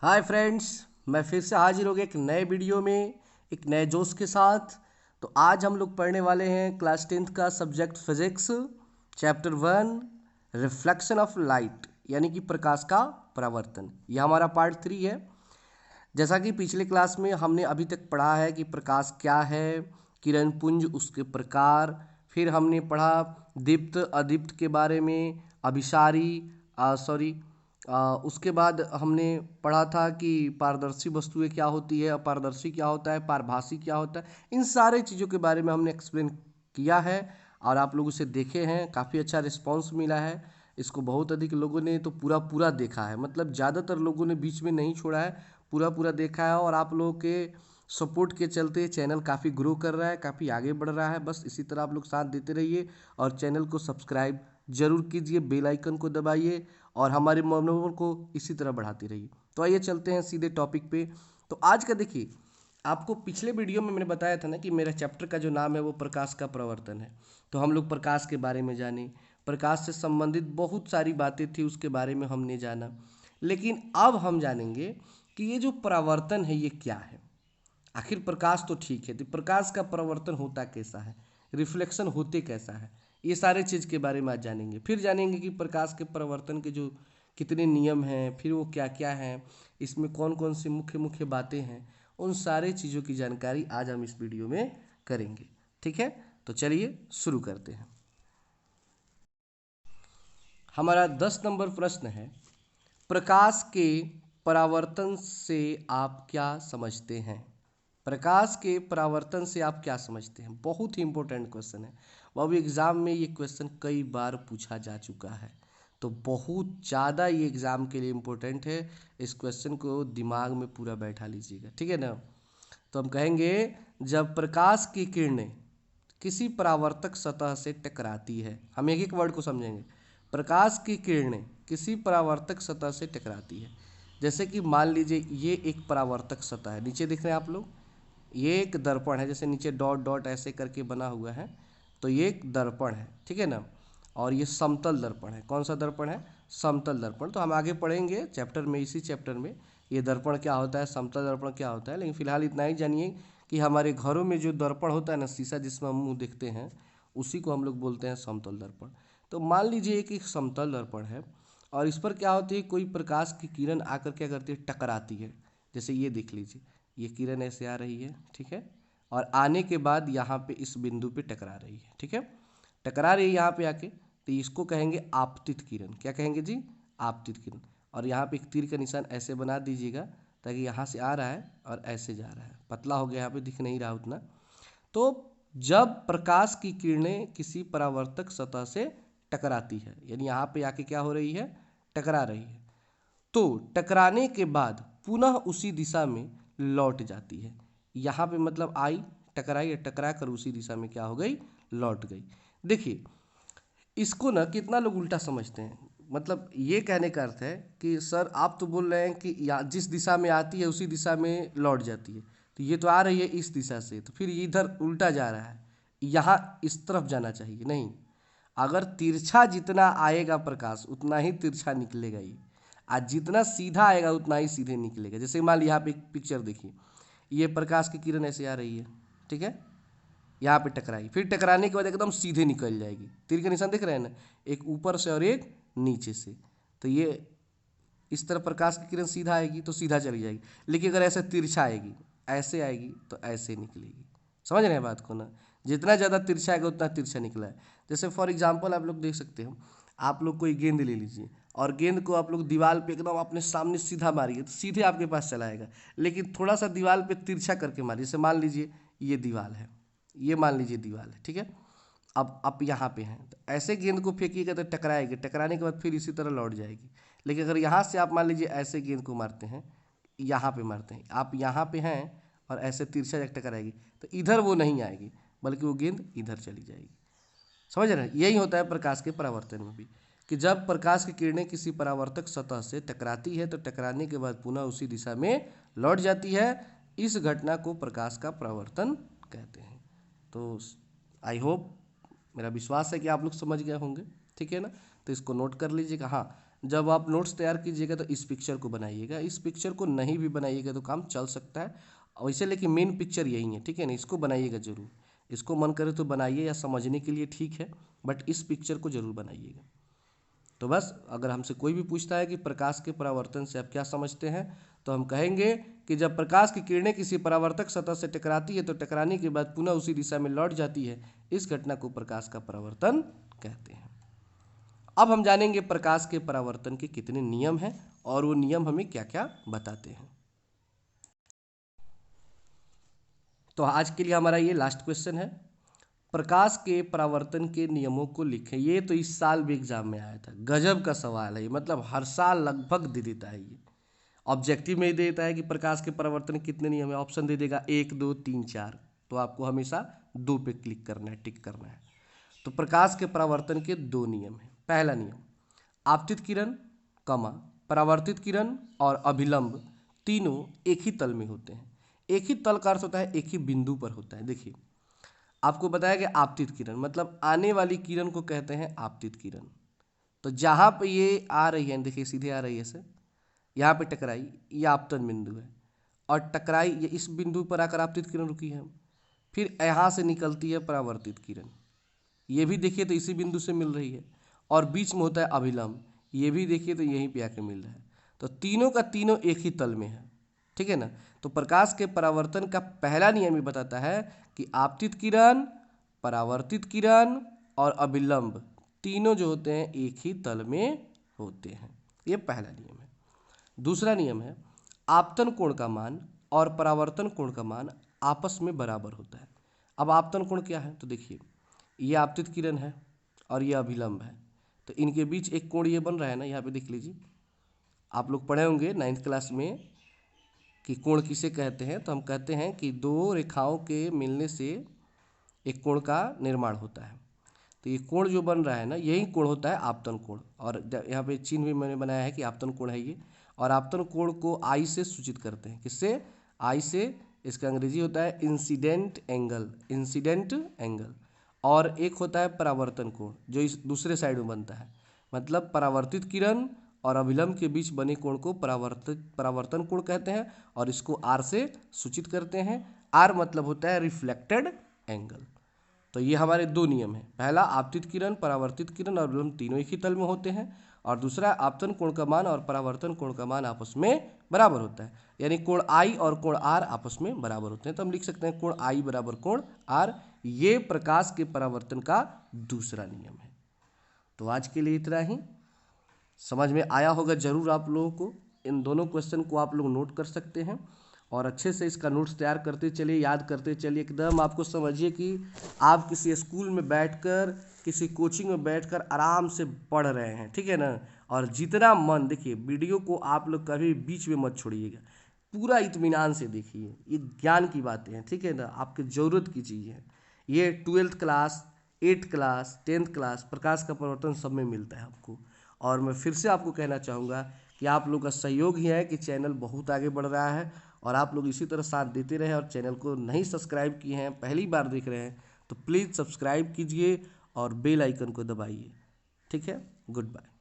Hi friends, मैं फिर से हाजिर हो गया एक नए वीडियो में एक नए जोश के साथ। तो आज हम लोग पढ़ने वाले हैं क्लास 10th का subject physics, chapter 1 reflection of light, यानी कि प्रकाश का परावर्तन। यह हमारा पार्ट 3 है। जैसा कि पिछले क्लास में हमने अभी तक पढ़ा है कि प्रकाश क्या है, किरण पुंज, उसके प्रकार, फिर हमने पढ़ा दीप्त अदीप्त के बारे में, अभिसारी उसके बाद हमने पढ़ा था कि पारदर्शी वस्तुएं क्या होती है, अपारदर्शी क्या होता है, पारभासी क्या होता है। इन सारे चीज़ों के बारे में हमने एक्सप्लेन किया है और आप लोग उसे देखे हैं। काफ़ी अच्छा रिस्पांस मिला है। इसको बहुत अधिक लोगों ने तो पूरा पूरा देखा है, मतलब ज़्यादातर लोगों ने बीच में नहीं छोड़ा है, पूरा पूरा देखा है। और आप लोगों के सपोर्ट के चलते चैनल काफ़ी ग्रो कर रहा है, काफ़ी आगे बढ़ रहा है। बस इसी तरह आप लोग साथ देते रहिए और चैनल को सब्सक्राइब जरूर कीजिए, बेल आइकन को दबाइए और हमारे मनोबल को इसी तरह बढ़ाते रहिए। तो आइए चलते हैं सीधे टॉपिक पे। तो आज का देखिए, आपको पिछले वीडियो में मैंने बताया था ना कि मेरा चैप्टर का जो नाम है वो प्रकाश का प्रवर्तन है। तो हम लोग प्रकाश के बारे में जाने, प्रकाश से संबंधित बहुत सारी बातें थी उसके बारे में हमने जाना। लेकिन अब हम जानेंगे कि ये जो परावर्तन है ये क्या है। आखिर प्रकाश तो ठीक है, तो प्रकाश का परावर्तन होता कैसा है, रिफ्लेक्शन होते कैसा है, ये सारे चीज़ के बारे में आज जानेंगे। फिर जानेंगे कि प्रकाश के परावर्तन के जो कितने नियम हैं, फिर वो क्या क्या हैं, इसमें कौन कौन सी मुख्य मुख्य बातें हैं, उन सारे चीज़ों की जानकारी आज हम इस वीडियो में करेंगे। ठीक है, तो चलिए शुरू करते हैं। हमारा 10 नंबर प्रश्न है, प्रकाश के परावर्तन से आप क्या समझते हैं। प्रकाश के परावर्तन से आप क्या समझते हैं, बहुत ही इंपॉर्टेंट क्वेश्चन है। वह भी एग्जाम में ये क्वेश्चन कई बार पूछा जा चुका है, तो बहुत ज़्यादा ये एग्जाम के लिए इम्पोर्टेंट है। इस क्वेश्चन को दिमाग में पूरा बैठा लीजिएगा, ठीक है ना। तो हम कहेंगे, जब प्रकाश की किरणें किसी परावर्तक सतह से टकराती है, हम एक एक वर्ड को समझेंगे। प्रकाश की किरणें किसी परावर्तक सतह से टकराती है। जैसे कि मान लीजिए ये एक परावर्तक सतह है, नीचे देख रहे हैं आप लोग, ये एक दर्पण है, जैसे नीचे डॉट डॉट ऐसे करके बना हुआ है, तो ये एक दर्पण है, ठीक है ना। और ये समतल दर्पण है। कौन सा दर्पण है? समतल दर्पण। तो हम आगे पढ़ेंगे चैप्टर में, इसी चैप्टर में ये दर्पण क्या होता है, समतल दर्पण क्या होता है। लेकिन फिलहाल इतना ही जानिए कि हमारे घरों में जो दर्पण होता है ना, शीशा जिसमें हम मुँह देखते हैं, उसी को हम लोग बोलते हैं समतल दर्पण। तो मान लीजिए कि एक समतल दर्पण है और इस पर क्या होती है, कोई प्रकाश की किरण आकर क्या करती है, टकराती है। जैसे ये देख लीजिए, ये किरण ऐसे आ रही है, ठीक है, और आने के बाद यहाँ पे इस बिंदु पे टकरा रही है, ठीक है, टकरा रही है यहाँ पे आके, तो इसको कहेंगे आपतित किरण। क्या कहेंगे जी? आपतित किरण। और यहाँ पे एक तीर का निशान ऐसे बना दीजिएगा ताकि यहाँ से आ रहा है और ऐसे जा रहा है, पतला हो गया, यहाँ पे दिख नहीं रहा उतना। तो जब प्रकाश की किरणें किसी परावर्तक सतह से टकराती है, यानी यहाँ पे आके क्या हो रही है, टकरा रही है, तो टकराने के बाद पुनः उसी दिशा में लौट जाती है। यहाँ पे मतलब आई, टकराई, या टकरा कर उसी दिशा में क्या हो गई, लौट गई। देखिए, इसको ना कितना लोग उल्टा समझते हैं। मतलब ये कहने का अर्थ है कि सर आप तो बोल रहे हैं कि जिस दिशा में आती है उसी दिशा में लौट जाती है, तो ये तो आ रही है इस दिशा से, तो फिर इधर उल्टा जा रहा है, यहाँ इस तरफ जाना चाहिए। नहीं, अगर तिरछा जितना आएगा प्रकाश उतना ही तिरछा निकलेगा ये, आज जितना सीधा आएगा उतना ही सीधे निकलेगा। जैसे मान लीजिए यहाँ पे एक पिक्चर देखिए, ये प्रकाश की किरण ऐसे आ रही है, ठीक है, यहाँ पे टकराई, फिर टकराने के बाद एकदम सीधे निकल जाएगी। तीर के निशान दिख रहे हैं ना, एक ऊपर से और एक नीचे से। तो ये इस तरह प्रकाश की किरण सीधा आएगी तो सीधा चली जाएगी, लेकिन अगर ऐसे तिरछा आएगी, ऐसे आएगी, तो ऐसे निकलेगी। समझ रहे हैं बात को ना, जितना ज़्यादा तिरछा आएगा उतना तिरछा निकला है। जैसे फॉर एग्जाम्पल आप लोग देख सकते हो, आप लोग कोई गेंद ले लीजिए और गेंद को आप लोग दीवार पे एकदम अपने सामने सीधा मारिए तो सीधे आपके पास चला आएगा, लेकिन थोड़ा सा दीवार पे तिरछा करके मारिए। जैसे मान लीजिए ये दीवार है, ये मान लीजिए दीवार है, ठीक है, अब आप यहाँ पे हैं, तो ऐसे गेंद को फेंकिएगा तो टकराएगी, टकराने के बाद फिर इसी तरह लौट जाएगी। लेकिन अगर यहाँ से आप मान लीजिए ऐसे गेंद को मारते हैं, यहाँ पे मारते हैं, आप यहाँ पे हैं और ऐसे तिरछा जब टकराएगी, तो इधर वो नहीं आएगी बल्कि वो गेंद इधर चली जाएगी। समझ रहे हैं? यही होता है प्रकाश के परावर्तन में भी, कि जब प्रकाश की किरणें किसी परावर्तक सतह से टकराती है तो टकराने के बाद पुनः उसी दिशा में लौट जाती है। इस घटना को प्रकाश का परावर्तन कहते हैं। तो आई होप, मेरा विश्वास है कि आप लोग समझ गए होंगे, ठीक है ना। तो इसको नोट कर लीजिएगा। हाँ, जब आप नोट्स तैयार कीजिएगा तो इस पिक्चर को बनाइएगा, इस पिक्चर को नहीं भी बनाइएगा तो काम चल सकता है वैसे, लेकिन मेन पिक्चर यही है, ठीक है ना, इसको बनाइएगा जरूर। इसको मन करे तो बनाइए या समझने के लिए ठीक है, बट इस पिक्चर को जरूर बनाइएगा। तो बस अगर हमसे कोई भी पूछता है कि प्रकाश के परावर्तन से आप क्या समझते हैं, तो हम कहेंगे कि जब प्रकाश की किरणें किसी परावर्तक सतह से टकराती है तो टकराने के बाद पुनः उसी दिशा में लौट जाती है, इस घटना को प्रकाश का परावर्तन कहते हैं। अब हम जानेंगे प्रकाश के परावर्तन के कितने नियम हैं और वो नियम हमें क्या क्या बताते हैं। तो आज के लिए हमारा ये लास्ट क्वेश्चन है, प्रकाश के परावर्तन के नियमों को लिखें। ये तो इस साल भी एग्जाम में आया था, गजब का सवाल है ये, मतलब हर साल लगभग दे देता है ये। ऑब्जेक्टिव में ही देता है कि प्रकाश के परावर्तन के कितने नियम है, ऑप्शन दे देगा 1 2 3 4, तो आपको हमेशा 2 पे क्लिक करना है, टिक करना है। तो प्रकाश के परावर्तन के 2 नियम हैं। पहला नियम, आपतित किरण कमा परावर्तित किरण और अभिलंब तीनों एक ही तल में होते हैं। एक ही तल का अर्थ होता है एक ही बिंदु पर होता है। देखिए आपको बताया कि आपतित किरण मतलब आने वाली किरण को कहते हैं आपतित किरण। तो जहाँ पे ये आ रही है, देखिए सीधे आ रही है ऐसे, यहाँ पे टकराई, ये आपतन बिंदु है, और टकराई ये इस बिंदु पर आकर आपतित किरण रुकी है। फिर यहाँ से निकलती है परावर्तित किरण, ये भी देखिए तो इसी बिंदु से मिल रही है, और बीच में होता है अभिलंब, ये भी देखिए तो यहीं पे आके मिल रहा है। तो तीनों का तीनों एक ही तल में है, ठीक है ना। तो प्रकाश के परावर्तन का पहला नियम ये बताता है कि आपतित किरण, परावर्तित किरण और अभिलंब तीनों जो होते हैं एक ही तल में होते हैं, ये पहला नियम है। दूसरा नियम है आपतन कोण का मान और परावर्तन कोण का मान आपस में बराबर होता है। अब आपतन कोण क्या है, तो देखिए ये आपतित किरण है और ये अभिलंब है, तो इनके बीच एक कोण ये बन रहा है ना, यहाँ पे देख लीजिए, आप लोग पढ़े होंगे 9th क्लास में कि कोण किसे कहते हैं। तो हम कहते हैं कि दो रेखाओं के मिलने से एक कोण का निर्माण होता है। तो ये कोण जो बन रहा है ना, यही कोण होता है आपतन कोण, और यहाँ पे चिन्ह भी मैंने बनाया है कि आपतन कोण है ये। और आपतन कोण को आई से सूचित करते हैं, किससे, आई से। इसका अंग्रेजी होता है इंसिडेंट एंगल, इंसिडेंट एंगल। और एक होता है परावर्तन कोण जो इस दूसरे साइड में बनता है, मतलब परावर्तित किरण और अभिलंब के बीच बने कोण को परावर्तन कोण कहते हैं, और इसको आर से सूचित करते हैं। आर मतलब होता है रिफ्लेक्टेड एंगल। तो ये हमारे 2 नियम हैं, पहला आपतित किरण, परावर्तित किरण और अभिलंब तीनों एक ही तल में होते हैं, और दूसरा आपतन कोण का मान और परावर्तन कोण का मान आपस में बराबर होता है, यानी कोण आई और कोण आर आपस में बराबर होते हैं। तो हम लिख सकते हैं कोण आई बराबर कोण आर, ये प्रकाश के परावर्तन का दूसरा नियम है। तो आज के लिए इतना ही, समझ में आया होगा जरूर आप लोगों को। इन दोनों क्वेश्चन को आप लोग नोट कर सकते हैं और अच्छे से इसका नोट्स तैयार करते चलिए, याद करते चलिए। एकदम आपको समझिए कि आप किसी स्कूल में बैठकर, किसी कोचिंग में बैठकर आराम से पढ़ रहे हैं, ठीक है ना। और जितना मन, देखिए वीडियो को आप लोग कभी बीच में मत छोड़िएगा, पूरा इत्मीनान से देखिए, ये ज्ञान की बातें हैं, ठीक है ना, आपकी ज़रूरत की चीज़ है। ये 12th class, 8th class, 10th class प्रकाश का परिवर्तन सब में मिलता है आपको। और मैं फिर से आपको कहना चाहूँगा कि आप लोग का सहयोग ही है कि चैनल बहुत आगे बढ़ रहा है, और आप लोग इसी तरह साथ देते रहें। और चैनल को नहीं सब्सक्राइब किए हैं, पहली बार देख रहे हैं, तो प्लीज़ सब्सक्राइब कीजिए और बेल आइकन को दबाइए, ठीक है। Good bye.